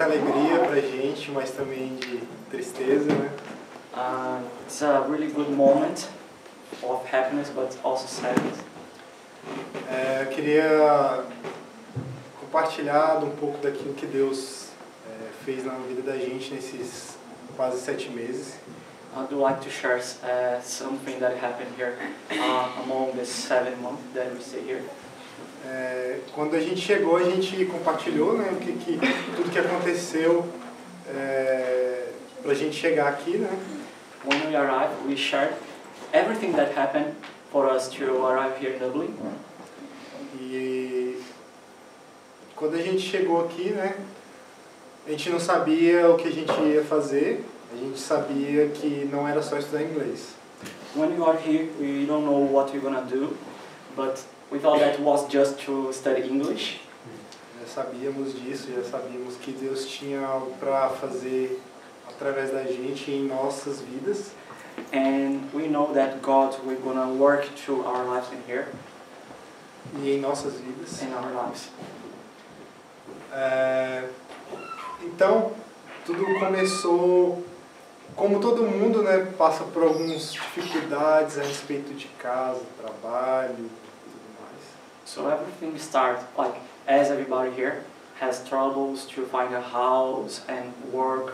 muita alegria pra gente, mas também de tristeza, né? It's a really good moment of happiness, but also sadness. Eu queria compartilhar um pouco daquilo que Deus fez na vida da gente nesses quase 7 meses. I'd like to share something that happened here among the 7 months that we stay here. Quando a gente chegou, a gente compartilhou, né, tudo que aconteceu pra gente chegar aqui, né? When we arrived, we shared everything that happened for us to arrive here in Dublin. E quando a gente chegou aqui, né, a gente não sabia o que a gente ia fazer, a gente sabia que não era só estudar inglês. When we got here, we don't know what we're gonna do, but we thought that was just to study English. Já sabíamos disso, já sabíamos que Deus tinha algo para fazer através da gente em nossas vidas. And we know that God will gonna work through our lives in here. E em nossas vidas. In our lives. Então, tudo começou, como todo mundo, né, passa por algumas dificuldades a respeito de casa, trabalho e tudo mais. So everything starts like as everybody here has troubles to find a house and work.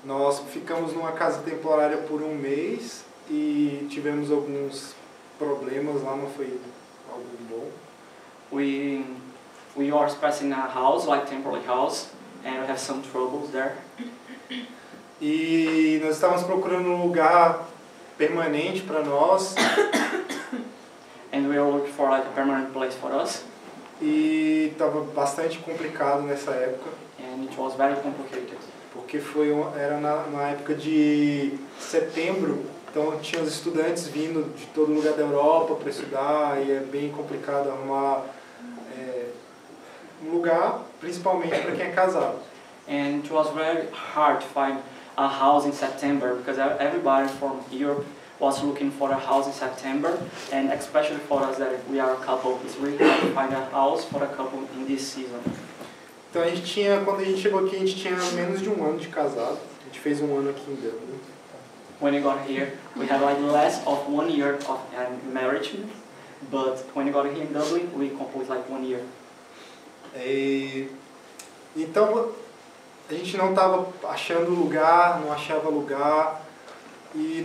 Nós ficamos numa casa temporária por 1 mês e tivemos alguns problemas lá, não foi algo bom. We are expressing a house, like temporary house, and we have some troubles there. E nós estávamos procurando um lugar permanente para nós. And we are looking for like a permanent place for us. E estava bastante complicado nessa época. And it was very complicated. Porque era na época de setembro, então tinha os estudantes vindo de todo lugar da Europa para estudar e é bem complicado arrumar um lugar, principalmente para quem é casado. And it was very hard to find a house in September because everybody from Europe was looking for a house in September, and especially for us that we are a couple, it's really hard to find a house for a couple in this season. Então quando a gente chegou aqui, a gente tinha menos de 1 ano de casado. A gente fez 1 ano aqui em Dublin. When we got here, we had like less of 1 year of marriage, but when we got here in Dublin, we completed like 1 year. Então a gente não estava achando lugar, não achava lugar. E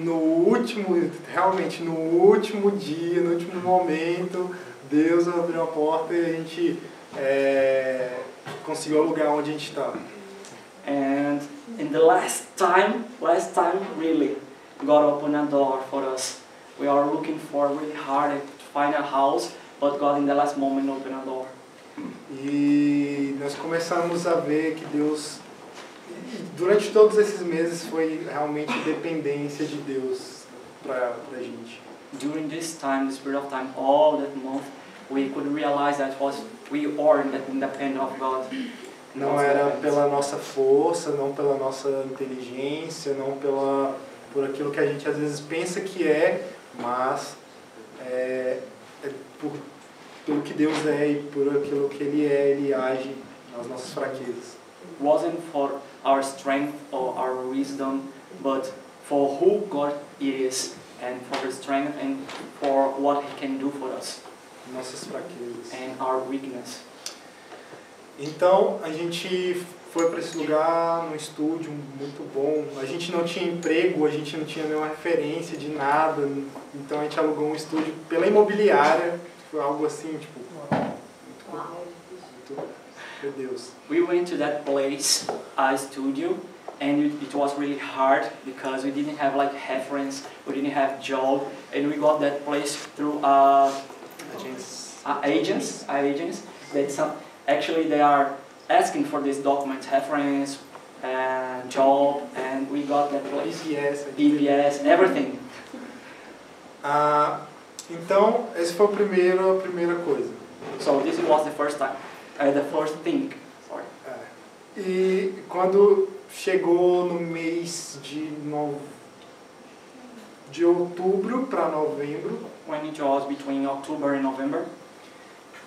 realmente no último dia, no último momento, Deus abriu a porta e a gente conseguiu alugar onde a gente estava. And in the last time really, God opened a door for us. We are looking for really hard to find a house, but God in the last moment opened a door. E nós começamos a ver que Deus, durante todos esses meses, foi realmente dependência de Deus pra gente. During this period of time, all that month, we could realize that we are independent of God. Não era pela nossa força, não pela nossa inteligência, não por aquilo que a gente às vezes pensa que mas pelo que Deus é e por aquilo que Ele age nas nossas fraquezas. It wasn't for our strength or our wisdom, but for who God is and for His strength and for what He can do for us. Nossas fraquezas. And our weakness. Então a gente foi para esse lugar, num estúdio muito bom. A gente não tinha emprego, a gente não tinha nenhuma referência de nada. Então a gente alugou um estúdio pela imobiliária. Foi algo assim, tipo, muito, meu Deus. We went to that place, a studio, and it was really hard because we didn't have like reference, we didn't have job, and we got that place through agents. Actually they are asking for this document, reference, and job, and we got that place. DPS, everything. Então, essa foi a primeira coisa. So this was the first time, the first thing. Sorry. E quando chegou no mês de outubro para novembro, when it was between October and November,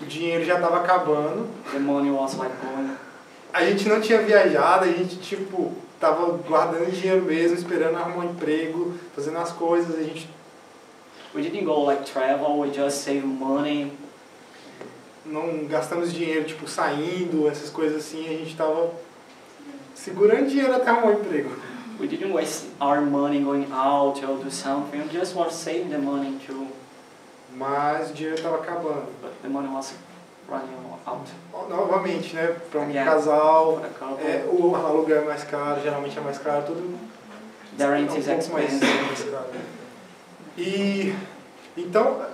o dinheiro já estava acabando. The money was like going. a gente não tinha viajado, a gente tipo tava guardando dinheiro mesmo, esperando arrumar um emprego, fazendo as coisas, a gente We didn't go like travel, we just save money. não gastamos dinheiro tipo saindo, essas coisas assim, a gente tava segurando dinheiro até arrumar um emprego. We didn't waste our money going out or do something, we just was saving the money to, Mas o dinheiro estava acabando. but the money was running out. Novamente, né, para um Yeah. casal, For a couple. o aluguel é mais caro, geralmente é mais caro, tudo The rent é um is pouco mais expensive. caro. E então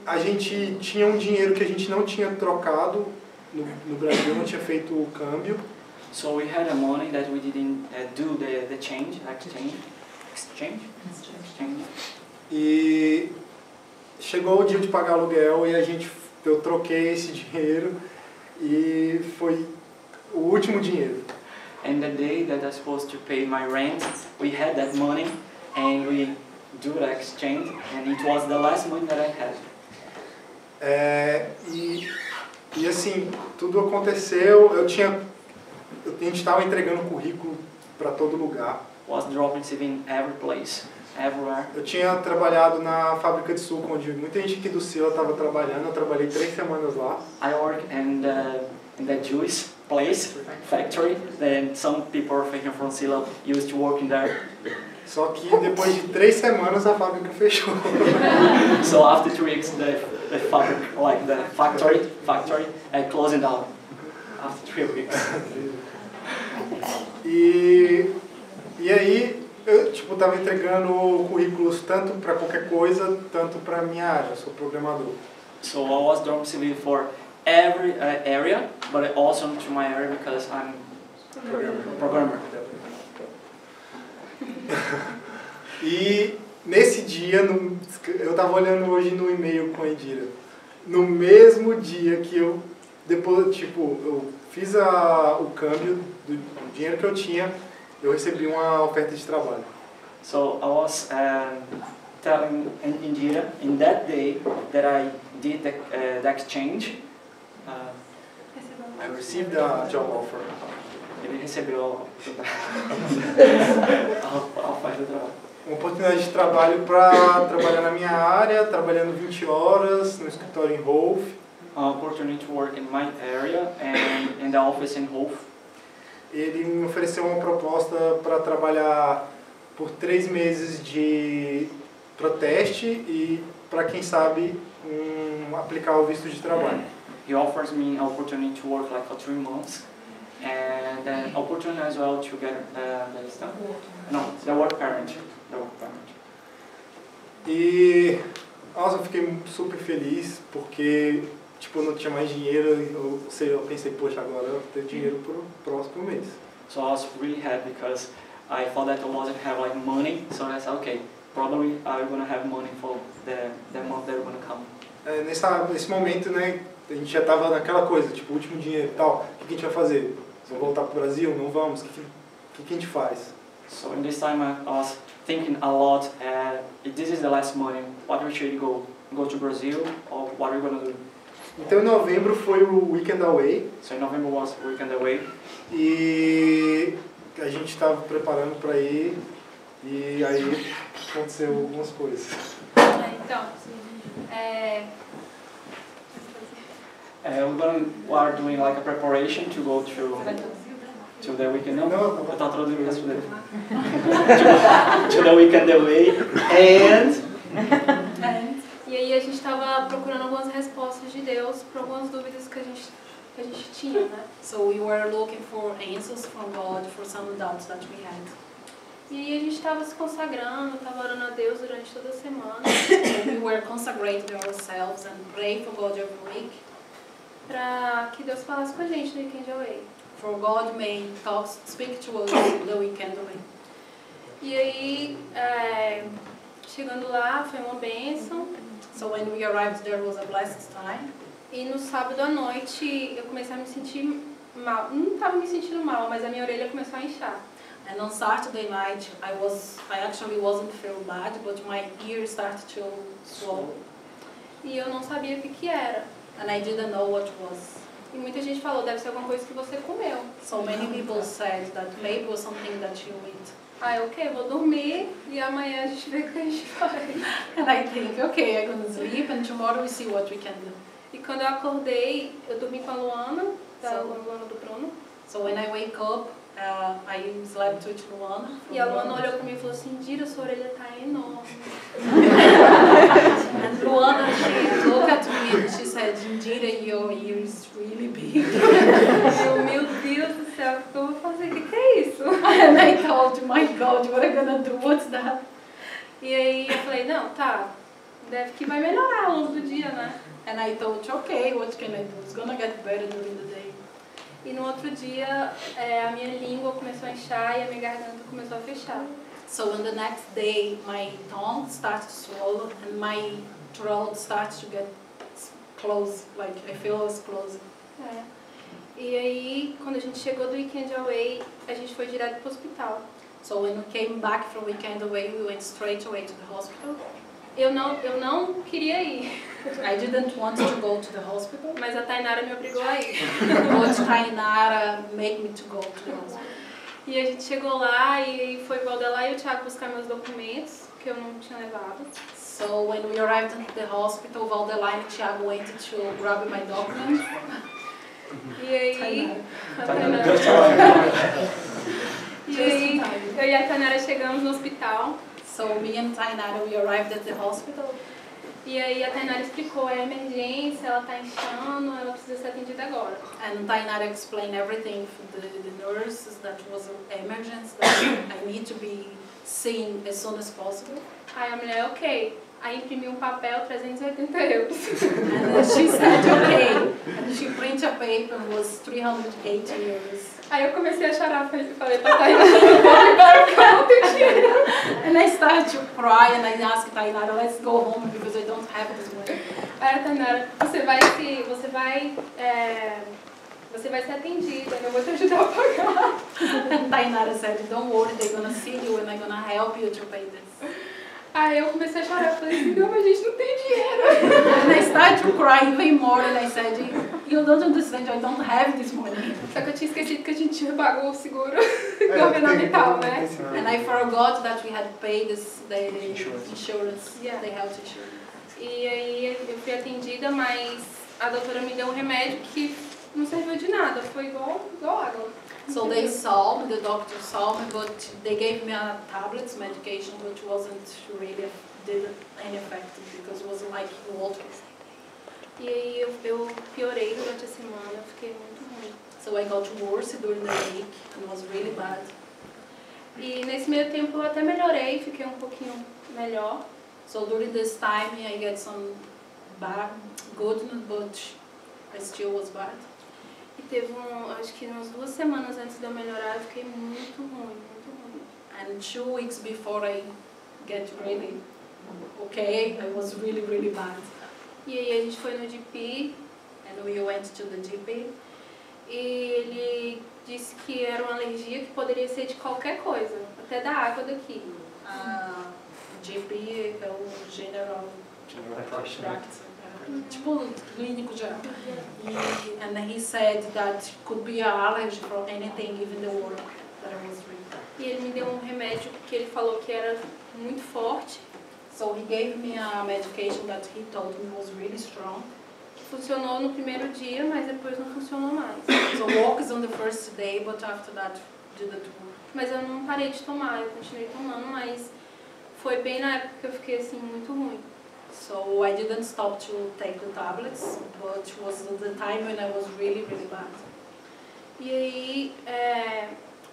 a gente tinha um dinheiro que a gente não tinha trocado no Brasil, não tinha feito o câmbio. So we had a money that we didn't do the exchange. E chegou o dia de pagar aluguel e eu troquei esse dinheiro e foi o último dinheiro. And the day that I was supposed to pay my rent, we had that money and we do the exchange, and it was the last money that I had. E assim, tudo aconteceu, a gente estava entregando currículo para todo lugar. Was dropping CV in every place, everywhere. Eu tinha trabalhado na fábrica de suco, onde muita gente aqui do Sila estava trabalhando, eu trabalhei 3 semanas lá. I work in the juice place, factory, then some people from Sila used to work in there. Só que depois de 3 semanas a fábrica fechou. So after 3 weeks, the fabric, like the factory, closing down. After 3 weeks. E aí eu tava entregando currículos tanto para qualquer coisa, tanto para minha área, eu sou programador. So I was dropping CV for every area, but also to my area because I'm programmer. E nesse dia, eu estava olhando hoje no e-mail com a Indira, no mesmo dia que eu, depois, eu fiz o câmbio do dinheiro que eu tinha, eu recebi uma oferta de trabalho. So I was telling Indira in that day that I did the exchange. I received a job offer. Ele recebeu a oferta de trabalho. Uma oportunidade de trabalho para trabalhar na minha área, trabalhando 20 horas no escritório em Rolf. An opportunity to work in my area and in the office in Rolf. Ele me ofereceu uma proposta para trabalhar por 3 meses de proteste e, para quem sabe, aplicar o visto de trabalho. He offers me an opportunity to work like for 3 months. And an opportunity as well to get the work permit. E nossa, eu fiquei super feliz porque eu não tinha mais dinheiro, eu pensei, poxa, agora eu vou ter dinheiro para o próximo mês. So I was really happy because I thought that I wasn't have like money, so I said, okay, probably I'm gonna have money for the month that are gonna come. Nesse momento, né, a gente já estava naquela coisa, o último dinheiro e tal, o que a gente vai fazer? Vamos voltar para o Brasil? Não vamos? O que a gente faz? So in this time I was thinking a lot, if this is the last money, what we should go to Brazil, or what are we gonna do? Então em novembro foi o Weekend Away. So in November was Weekend Away. E a gente estava preparando para ir, e aí aconteceu algumas coisas. Então, we are doing like a preparation to go to the weekend. No, eu estava traduzindo isso dele. To the Weekend Away E aí a gente estava procurando algumas respostas de Deus para algumas dúvidas que a gente tinha, né? So we were looking for answers from God for some doubts that we had. E aí a gente estava se consagrando, estava orando a Deus durante toda a semana. We were consecrating ourselves and praying for God every week. Para que Deus falasse com a gente no Weekend Away. For God may speak to us the weekend away. E aí, chegando lá, foi uma bênção. So when we arrived there was a blessed time. E no sábado à noite eu comecei a me sentir mal. Não estava me sentindo mal, mas a minha orelha começou a inchar. And on Saturday night I actually wasn't feeling bad, but my ear started to swell. E eu não sabia o que era. And I didn't know what was. E muita gente falou, deve ser alguma coisa que você comeu. So many people said that maybe it was something that you eat. Aí, ok, vou dormir e amanhã a gente vê o que a gente faz. And I think, okay, I'm gonna sleep and tomorrow we see what we can do. E quando eu acordei, eu dormi com a Luana, da Luana do Bruno. So when I wake up, I slept with Luana. E a Luana olhou pra mim e falou assim, Dira, sua orelha tá enorme. And Luana, she looked at me and she said, Indira, your ear is really big. Eu, meu Deus do céu, o que eu vou fazer? O que é isso? And I thought, my God, what am I gonna do? What's that? E aí eu falei, não, tá, deve que vai melhorar ao longo do dia, né? And I thought, okay, what can I do? It's gonna get better during the day. E no outro dia, a minha língua começou a inchar e a minha garganta começou a fechar. So on the next day, my tongue starts to swallow and my throat starts to get close, like I feel it's closing. É. E aí, quando a gente chegou do Weekend Away, a gente foi direto pro hospital. So when we came back from Weekend Away, we went straight away to the hospital. Eu não queria ir, I didn't want to go to the hospital, mas a Tainara me obrigou a ir. but Tainara made me to go to the hospital. E a gente chegou lá e foi o Valdelar e o Thiago buscar meus documentos, que eu não tinha levado. So when we arrived at the hospital, Valdeline and Thiago went to grab my documents. E aí, Just in time. eu e a Tainara chegamos no hospital. So me and Tainara, we arrived at the hospital. E aí a Tainara explicou, é emergência, ela tá inchando, ela precisa ser atendida agora. And Tainara explained everything for the nurses that was an emergency, that I need to be seen as soon as possible. Aí a mulher, ok. Aí imprimiu um papel, 380 euros. And then she said, okay. And she printed a paper, it was 380 euros. Aí eu comecei a chorar, falei pra Tainara, eu vou embora porque eu não tenho dinheiro. And I started to cry and I asked Tainara, let's go home because I don't have this money. Aí a Tainara, você vai ser atendida, eu vou te ajudar a pagar. And Tainara said, don't worry, they're gonna see you and I'm gonna help you to pay this. Aí eu comecei a chorar, falei assim, não, mas a gente não tem dinheiro. And I started to cry even more and I said, you don't understand, I don't have this money. Só que eu tinha esquecido que a gente pagou o seguro governamental, né? And I forgot that we had paid the insurance, Yeah. the health insurance. E aí eu fui atendida, mas a doutora me deu um remédio que não serviu de nada, foi igual água. So they saw me, the doctor saw me, but they gave me a tablets medication, which wasn't really didn't any effect because it was like water. E aí eu piorei durante a semana, eu fiquei muito ruim. So I got worse during the week and it was really bad. E nesse meio tempo eu até melhorei, fiquei um pouquinho melhor. So during this time I get some bad goodness, but I still was bad. E teve acho que umas 2 semanas antes de eu melhorar, eu fiquei muito ruim, muito ruim. And 2 weeks before I get really okay, I was really, really bad. E aí a gente foi no GP And we went to the GP. e ele disse que era uma alergia que poderia ser de qualquer coisa, até da água daqui. GP é o General Practice. Tipo, clínico geral. And he said that could be an allergy from anything, even the water that I was drinking. E ele me deu um remédio que ele falou que era muito forte, So he gave me a medication that he told me was really strong. que funcionou no primeiro dia, mas depois não funcionou mais. So works on the first day, but after that didn't work. Mas eu não parei de tomar, eu continuei tomando, mas foi bem na época que eu fiquei assim muito ruim. So I didn't stop to take the tablets, but it was the time when I was really, really bad. E aí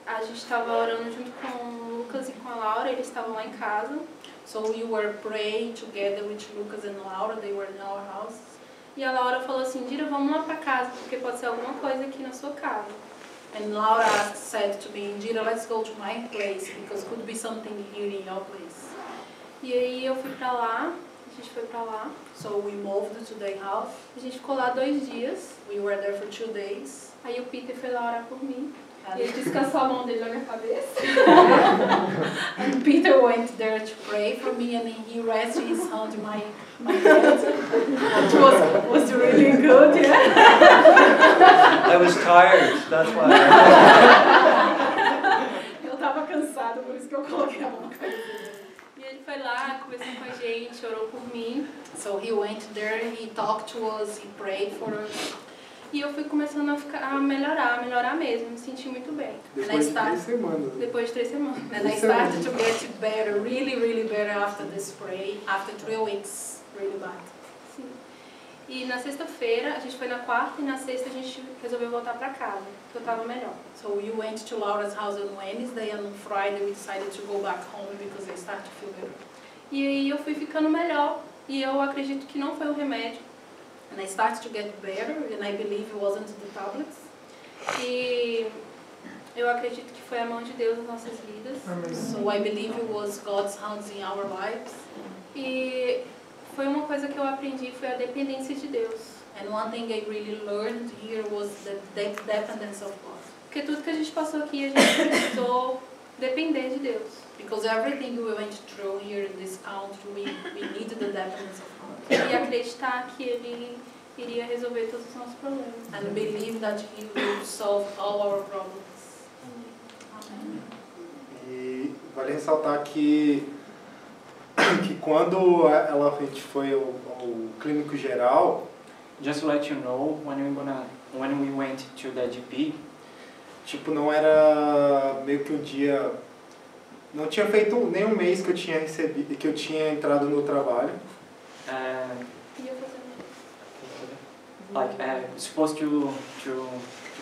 a gente estava orando junto com o Lucas e com a Laura, eles estavam lá em casa. So we were praying together with Lucas and Laura, they were in our house. E a Laura falou assim, Dira, vamos lá pra casa, porque pode ser alguma coisa aqui na sua casa. And Laura said to me, Indira, let's go to my place, because could be something here in your place. E aí eu fui pra lá, a gente foi pra lá. So we moved to their house. A gente ficou lá 2 dias. We were there for 2 days. Aí o Peter foi lá orar por mim. And, E ele descansou a mão dele na minha cabeça. and And Peter went there to pray for me, and he rested his hand on my head. It was really good, yeah. I was tired, that's why. Eu estava cansada, por isso que eu coloquei a mão na cabeça. E ele foi lá, conversou com a gente, orou por mim. So he went there, he talked to us, he prayed for us. E eu fui começando a melhorar mesmo, me senti muito bem. Depois de 3 semanas. Depois de 3 semanas. And I started to get better, really, really better after this pray, after 3 weeks, really bad. Sim. E na sexta-feira, a gente foi na quarta e na sexta a gente resolveu voltar pra casa, porque eu tava melhor. So we went to Laura's house on Wednesday, and on Friday we decided to go back home because I started to feel better. E aí eu fui ficando melhor, e eu acredito que não foi o remédio. And I started to get better, and I believe it wasn't the tablets. E eu acredito que foi a mão de Deus nas nossas vidas. So I believe it was God's hands in our lives. E foi uma coisa que eu aprendi, foi a dependência de Deus. And one thing I really learned here was the dependence of God. Porque tudo que a gente passou aqui, a gente precisou depender de Deus. Because everything we went through here in this country, we needed the dependence of God. E acreditar que Ele iria resolver todos os nossos problemas. And believe that He will solve all our problems. Amen. E vale ressaltar que quando a gente foi ao clínico geral, Just to let you know, when we went to the GP, tipo, não era meio que um dia, não tinha feito nem um mês que eu tinha recebido, que eu tinha entrado no trabalho. E eu fazendo. Like supposed to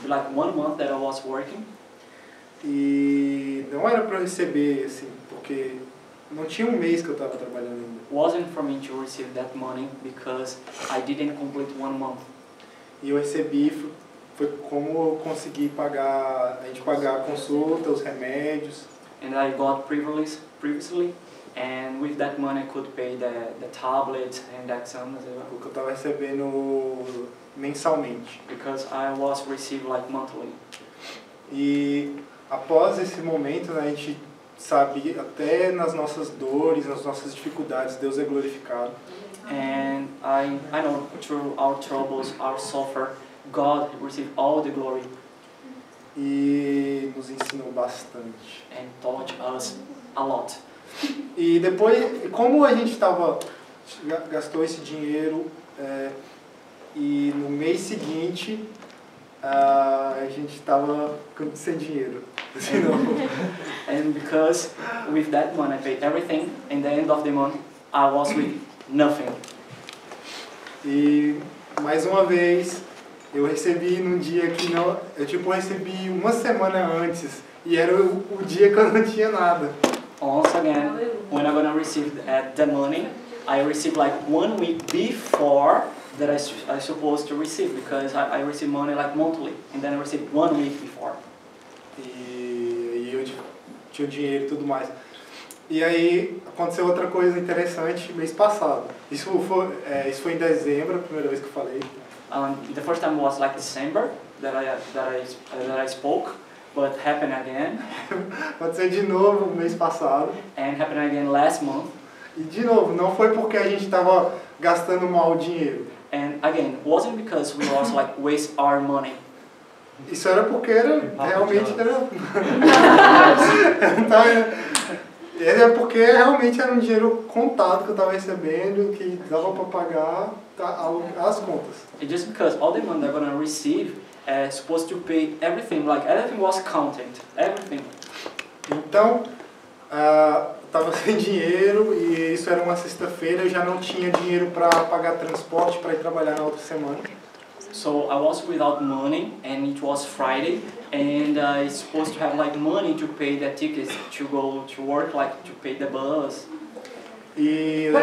be like 1 month that I was working. E não era para eu receber, assim, porque não tinha um mês que eu estava trabalhando ainda. Wasn't for me to receive that money because I didn't complete 1 month. E eu recebi, foi como eu consegui pagar, a gente pagar a consulta, os remédios. And I got previously, and with that money I could pay the tablets and the exams as well. O que eu estava recebendo mensalmente. Because I was received like monthly. E após esse momento, né, a gente sabe, até nas nossas dores, nas nossas dificuldades, Deus é glorificado. And I know through our troubles, our suffer, God received all the glory E nos ensinou bastante. and taught us a lot. E depois, como a gente gastou esse dinheiro, e no mês seguinte a gente estava sem dinheiro. And because with that money I paid everything, and the end of the month I was with nothing. E mais uma vez eu recebi num dia que não, eu recebi uma semana antes e era o dia que eu não tinha nada. Once again, when I'm gonna receive the money, I received like 1 week before that I supposed to receive, because I receive money like monthly, and then I received 1 week before. E eu tinha o dinheiro e tudo mais. E aí aconteceu outra coisa interessante mês passado. Isso foi em dezembro, a primeira vez que eu falei. The first time was like December that I spoke, but happened again. Aconteceu de novo mês passado. And happened again last month. E de novo, não foi porque a gente estava gastando mal o dinheiro. And again, wasn't because we also like waste our money. Isso era porque realmente era um dinheiro contado que eu estava recebendo, que dava para pagar as contas. It's just because all the money they're gonna receive supposed to pay everything, like everything was counted, everything. Então, estava sem dinheiro e isso era uma sexta-feira, eu já não tinha dinheiro para pagar transporte para ir trabalhar na outra semana. So I was without money, and it was Friday, and I supposed to have like money to pay the tickets to go to work, like to pay the bus. E eu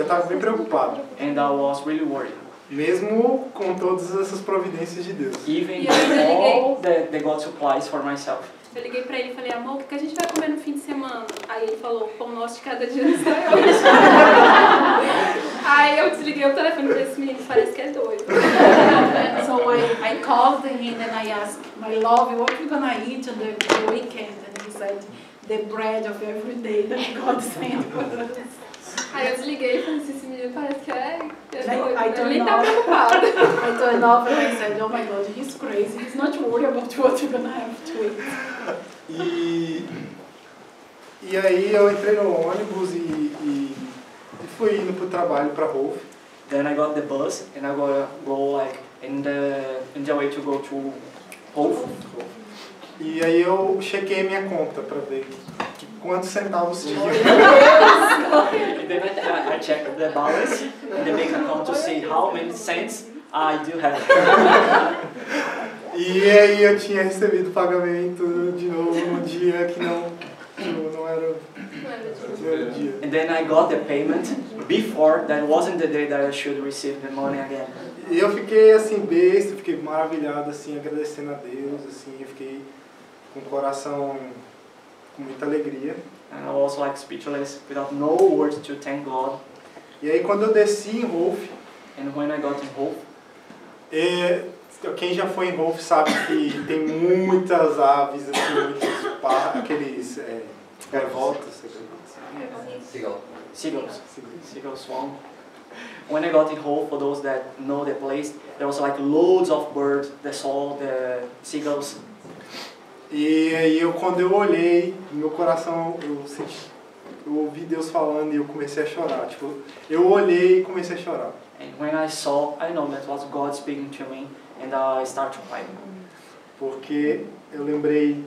estava bem preocupado. And I was really worried. Mesmo com todas essas providências de Deus. Even with all that God supplies for myself. Eu liguei pra ele e falei, amor, o que a gente vai comer no fim de semana? Aí ele falou, pão nosso de cada dia no restaurante. Aí eu desliguei o telefone e falei, esse menino parece que é doido. So I called him and I asked, my love, what are you gonna eat on the weekend? And he said, the bread of every day that God sent for us. Aí eu desliguei e falei assim, esse menino parece que é doido, I né? turned Ele nem tá off. preocupado. I turned off and I said, oh my God, he's crazy. He's not worried about what you're gonna have to eat. E aí eu entrei no ônibus e fui indo pro trabalho para Rolf. Then I got the bus and I gotta go like in the way to go to Hof. E aí eu chequei minha conta para ver quantos centavos tinha. And then I checked the balance in the bank account to see how many cents I do have. E aí eu tinha recebido o pagamento de novo no dia que não era o dia. And then I got the payment before that wasn't the day that I should receive the money again. E eu fiquei assim besta, fiquei maravilhado assim, agradecendo a Deus, assim, eu fiquei com o coração com muita alegria. And I was like speechless without no words to thank God. E aí quando eu desci em Rolf, And when I got in Hof, quem já foi em Rolf sabe que tem muitas aves, assim, muitos aqueles gaivotas, Seagull swarm. When I got in Hof, for those that know the place, there was like loads of birds, the seagulls. E aí quando eu olhei, meu coração, eu ouvi Deus falando e eu comecei a chorar. Tipo, eu olhei e comecei a chorar. And when I saw, I know that was God speaking to me, and I started to cry. Porque eu lembrei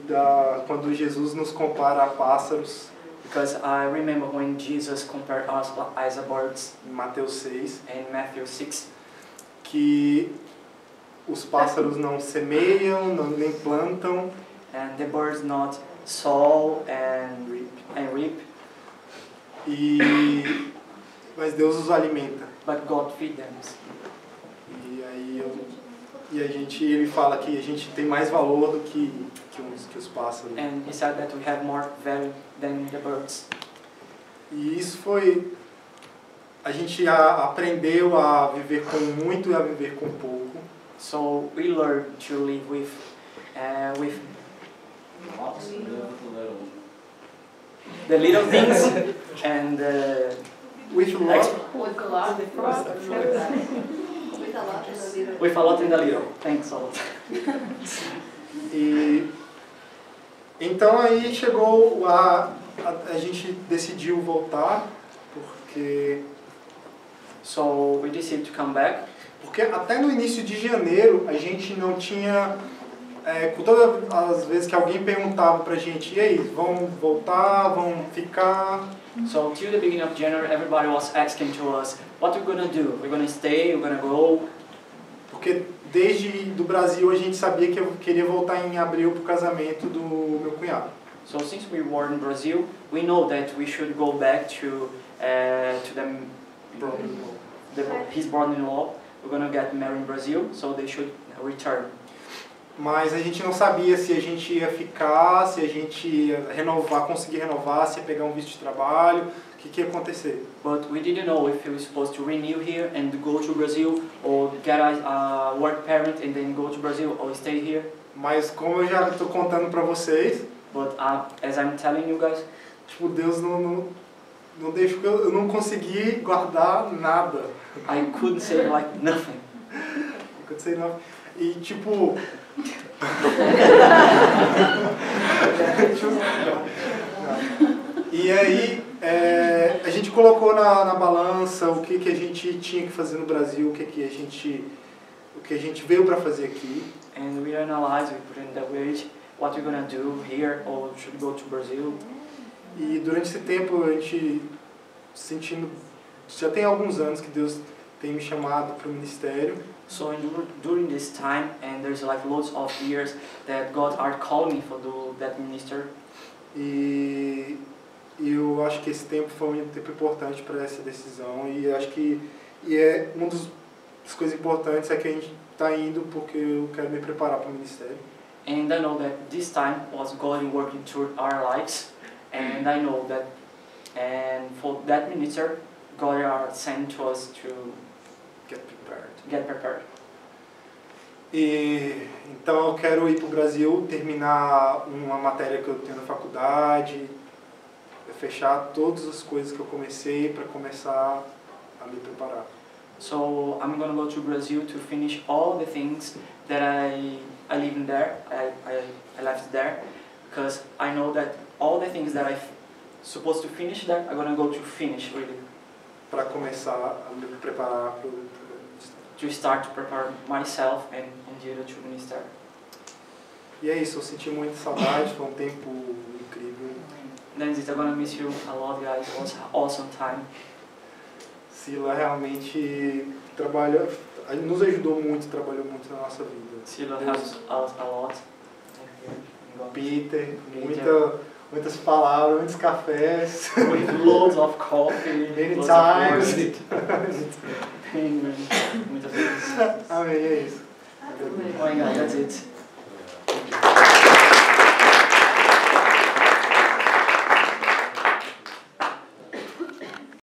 quando Jesus nos compara a pássaros, Because I remember when Jesus compared us as a birds em Mateus 6, in Matthew 6, que os pássaros não semeiam, nem plantam, and the birds not sow and reap, mas Deus os alimenta. but God feed them. E aí ele fala que a gente tem mais valor do que os pássaros. And he said that we have more value than the birds. E isso foi... A gente aprendeu a viver com muito e a viver com pouco. So we learned to live with the little things and With love. with a lot in the little. Thanks a lot. E então aí chegou a gente decidiu voltar porque we decided to come back. Porque até no início de janeiro a gente não tinha com todas as vezes que alguém perguntava pra gente, e aí, vão voltar, vão ficar? So till the beginning of January, everybody was asking to us, what are we gonna do? We're gonna stay? We're gonna go? Porque desde do Brasil a gente sabia que eu queria voltar em abril pro casamento do meu cunhado. So since we were in Brazil, we know that we should go back to his brother-in-law. We're gonna get married in Brazil, so they should return. Mas a gente não sabia se a gente ia ficar, se a gente ia conseguir renovar, se ia pegar um visto de trabalho, o que ia acontecer. But we didn't know if we were supposed to renew here and go to Brazil, or get a work permit and then go to Brazil, or stay here. Mas como eu já estou contando para vocês, But as I'm telling you guys, tipo, Deus não deixou, eu não consegui guardar nada. I couldn't say like nothing. E tipo... E aí a gente colocou na balança o que a gente tinha que fazer no Brasil, o que a gente veio para fazer aqui. And we analyzed, we put in the weight, what we're gonna do here, or should go to Brazil. E durante esse tempo a gente sentindo, já tem alguns anos que Deus tem me chamado para o ministério. So during this time, and there's like loads of years that God are calling me for that minister. E eu acho que esse tempo foi um tempo importante para essa decisão, e acho que uma das coisas importantes é que a gente está indo porque eu quero me preparar para o ministério. And I know that this time was God working through our lives, and I know that, and for that minister, God are sent to us to get prepared. E então eu quero ir para o Brasil, terminar uma matéria que eu tenho na faculdade, fechar todas as coisas que eu comecei para começar a me preparar. So I'm gonna go to Brazil to finish all the things that I live in there, I left there, because I know that all the things that I'm supposed to finish there, I'm gonna go to finish really. Para começar a me preparar para o To start to prepare myself and Indira to minister. E é isso, eu senti muita saudade, foi um tempo incrível. That's it, I'm gonna miss you a lot, guys. It was an awesome time. Sila realmente nos ajudou muito, trabalhou muito na nossa vida. Sila helped us a lot. Peter, muitas palavras, muitos cafés. With loads of coffee. Many loads times. Of muitas vezes. Amém, é isso. Oh my God, that's it.